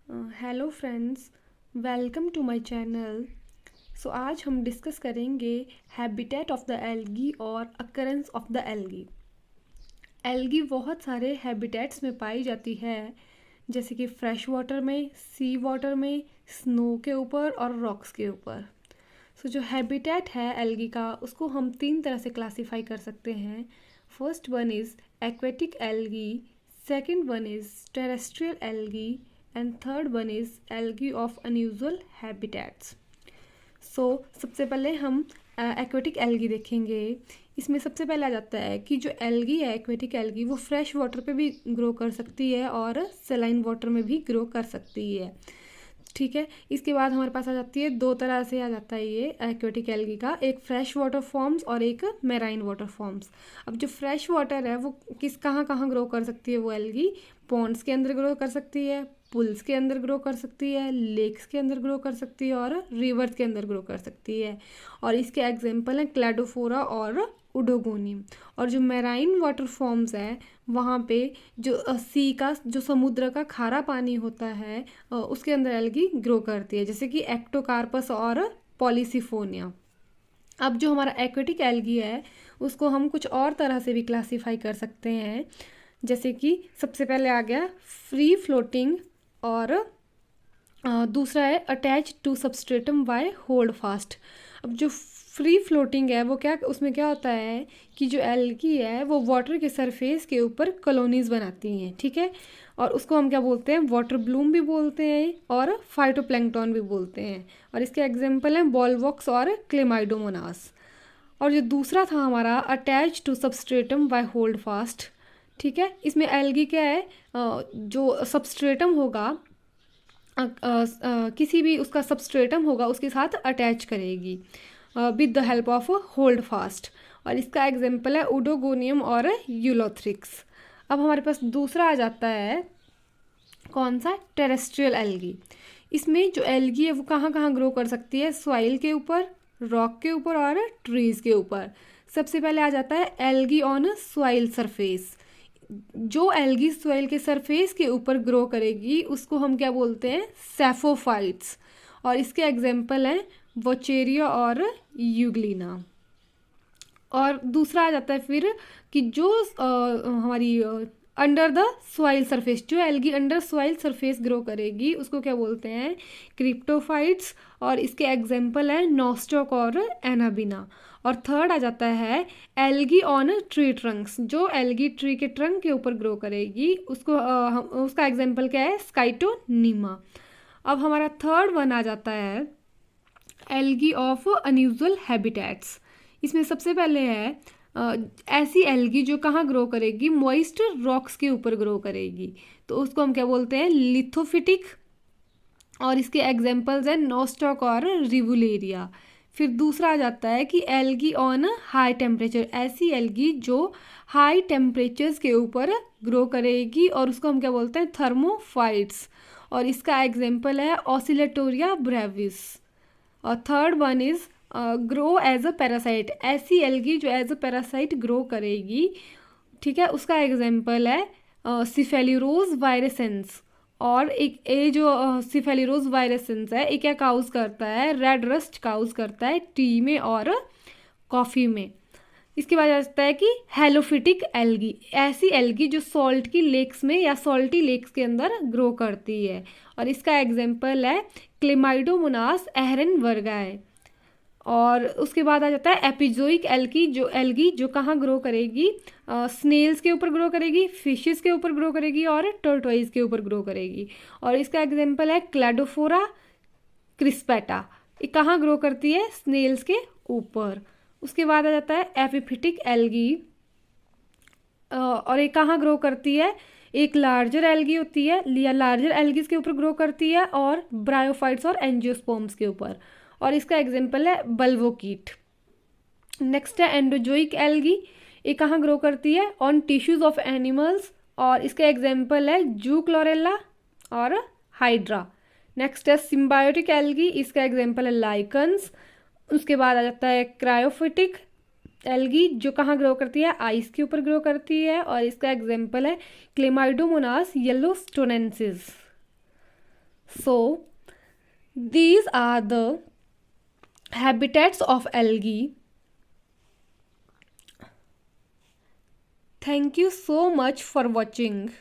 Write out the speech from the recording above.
Hello friends, welcome to my channel. आज हम discuss करेंगे हैबिटेट ऑफ द एल्गी और occurrence of the algae. Algae बहुत सारे हैबिटेट्स में पाई जाती है, जैसे कि फ्रेश वाटर में, सी वाटर में, स्नो के ऊपर और रॉक्स के ऊपर। जो हैबिटेट है एल्गी का, उसको हम 3 तरह से क्लासीफाई कर सकते हैं। First one is aquatic algae, second one is terrestrial algae and third one is algae of unusual habitats. सबसे पहले हम एक्वेटिक एल्गी देखेंगे। इसमें सबसे पहले आ जाता है कि जो एल्गी है, एक्वेटिक एल्गी, वो फ्रेश वाटर पे भी ग्रो कर सकती है और सेलाइन वाटर में भी ग्रो कर सकती है। ठीक है, इसके बाद हमारे पास आ जाती है, 2 तरह से आ जाता है ये एक्वेटिक एल्गी का, एक फ्रेश वाटर फॉर्म्स और एक मेराइन वाटर फॉर्म्स। अब जो फ्रेश वाटर है वो कहाँ कहाँ ग्रो कर सकती है वो एल्गी? पॉन्ड्स के अंदर ग्रो कर सकती है, पुल्स के अंदर ग्रो कर सकती है, लेक्स के अंदर ग्रो कर सकती है और रिवर्स के अंदर ग्रो कर सकती है। और इसके एग्जाम्पल हैं क्लैडोफोरा और उडोगोनियम। और जो मैराइन वाटर फॉर्म्स है, वहाँ पे जो सी का, जो समुद्र का खारा पानी होता है, उसके अंदर एल्गी ग्रो करती है, जैसे कि एक्टोकार्पस और पॉलीसिफोनिया। अब जो हमारा एक्वेटिक एल्गी है, उसको हम कुछ और तरह से भी क्लासीफाई कर सकते हैं, जैसे कि सबसे पहले आ गया फ्री फ्लोटिंग और दूसरा है attach to substratum by holdfast. अब जो फ्री फ्लोटिंग है वो क्या, उसमें क्या होता है कि जो एल्गी है वो वाटर के सरफेस के ऊपर कॉलोनीज बनाती हैं। ठीक है, और उसको हम क्या बोलते हैं? वाटर ब्लूम भी बोलते हैं और फाइटोप्लैंक्टन भी बोलते हैं। और इसके एग्जांपल हैं बॉलवॉक्स और क्लेमाइडोमोनास। और जो दूसरा था हमारा attach to substratum by holdfast. ठीक है, इसमें एल्गी क्या है, जो सबस्ट्रेटम होगा, किसी भी उसका सबस्ट्रेटम होगा उसके साथ अटैच करेगी with the help of hold fast. और इसका एग्जांपल है उडोगोनियम और यूलोथ्रिक्स। अब हमारे पास दूसरा आ जाता है, कौन सा? Terrestrial algae. इसमें जो एल्गी है वो कहाँ कहाँ ग्रो कर सकती है? सॉइल के ऊपर, रॉक के ऊपर और ट्रीज के ऊपर। सबसे पहले आ जाता है एल्गी ऑन सॉइल सरफेस। जो एल्गी सॉइल के सरफेस के ऊपर ग्रो करेगी उसको हम क्या बोलते हैं? सैफोफाइट्स। और इसके एग्जांपल हैं वोचेरिया और यूग्लिना। और दूसरा आ जाता है फिर कि जो हमारी अंडर द सॉइल सरफेस, जो algae under soil surface grow करेगी उसको क्या बोलते हैं? क्रिप्टोफाइट्स। और इसके एग्जांपल हैं नॉस्टॉक और एनाबिना। और थर्ड आ जाता है एल्गी ऑन ट्री ट्रंक्स। जो एल्गी ट्री के ट्रंक के ऊपर ग्रो करेगी उसको उसका एग्जांपल क्या है? स्काइटोनीमा। अब हमारा थर्ड वन आ जाता है एल्गी ऑफ अनयूजुअल हैबिटेट्स। इसमें सबसे पहले है ऐसी एल्गी जो कहाँ ग्रो करेगी? मॉइस्ट रॉक्स के ऊपर ग्रो करेगी, तो उसको हम क्या बोलते हैं? लिथोफिटिक। और इसके एग्जांपल्स हैं नॉस्टॉक और रिवुलेरिया। फिर दूसरा आ जाता है कि एल्गी ऑन हाई टेम्परेचर। ऐसी एल्गी जो हाई टेम्परेचर्स के ऊपर ग्रो करेगी और उसको हम क्या बोलते हैं? थर्मोफाइट्स। और इसका एग्जांपल है ऑसिलेटोरिया ब्रेविस। और third one is grow as a parasite. ऐसी एल्गी जो एज अ पैरासाइट ग्रो करेगी, ठीक है, उसका एग्जांपल है सिफेलिरोज वायरेसेंस। और एक ये जो सिफेलिरोज वायरेसेंस है, ये क्या काउज करता है? रेड रस्ट काउज करता है टी में और कॉफ़ी में। इसके बाद आता है कि हेलोफिटिक एल्गी। ऐसी एल्गी जो सॉल्ट की लेक्स में या सॉल्टी लेक्स के अंदर ग्रो करती है। और इसका एग्जांपल है क्लेमाइडोमोनास एहरेनवर्गाए। और उसके बाद आ जाता है एपिजोइक एल्गी जो कहाँ ग्रो करेगी? स्नेल्स के ऊपर ग्रो करेगी, फिशेस के ऊपर ग्रो करेगी और टर्टोइज के ऊपर ग्रो करेगी। और इसका एग्जांपल है क्लैडोफोरा क्रिस्पेटा। ये कहाँ ग्रो करती है? स्नेल्स के ऊपर। उसके बाद आ जाता है एपिफिटिक एल्गी। और ये कहाँ ग्रो करती है? एक लार्जर एल्गी होती है, या लार्जर एल्गीज के ऊपर ग्रो करती है और ब्रायोफाइट्स और एंजियोस्पर्म्स के ऊपर। और इसका एग्जांपल है बल्वोकीट। नेक्स्ट है एंडोजोइक एल्गी। ये कहाँ ग्रो करती है? On tissues of animals. और इसका एग्जांपल है जू क्लोरेला और हाइड्रा। नेक्स्ट है सिम्बायोटिक एल्गी। इसका एग्जांपल है लाइकन्स। उसके बाद आ जाता है क्रायोफिटिक एल्गी जो कहाँ ग्रो करती है? आइस के ऊपर ग्रो करती है। और इसका एग्जांपल है Chlamydomonas येलोस्टोनेंसिस। So these are the habitats of algae. Thank you so much for watching.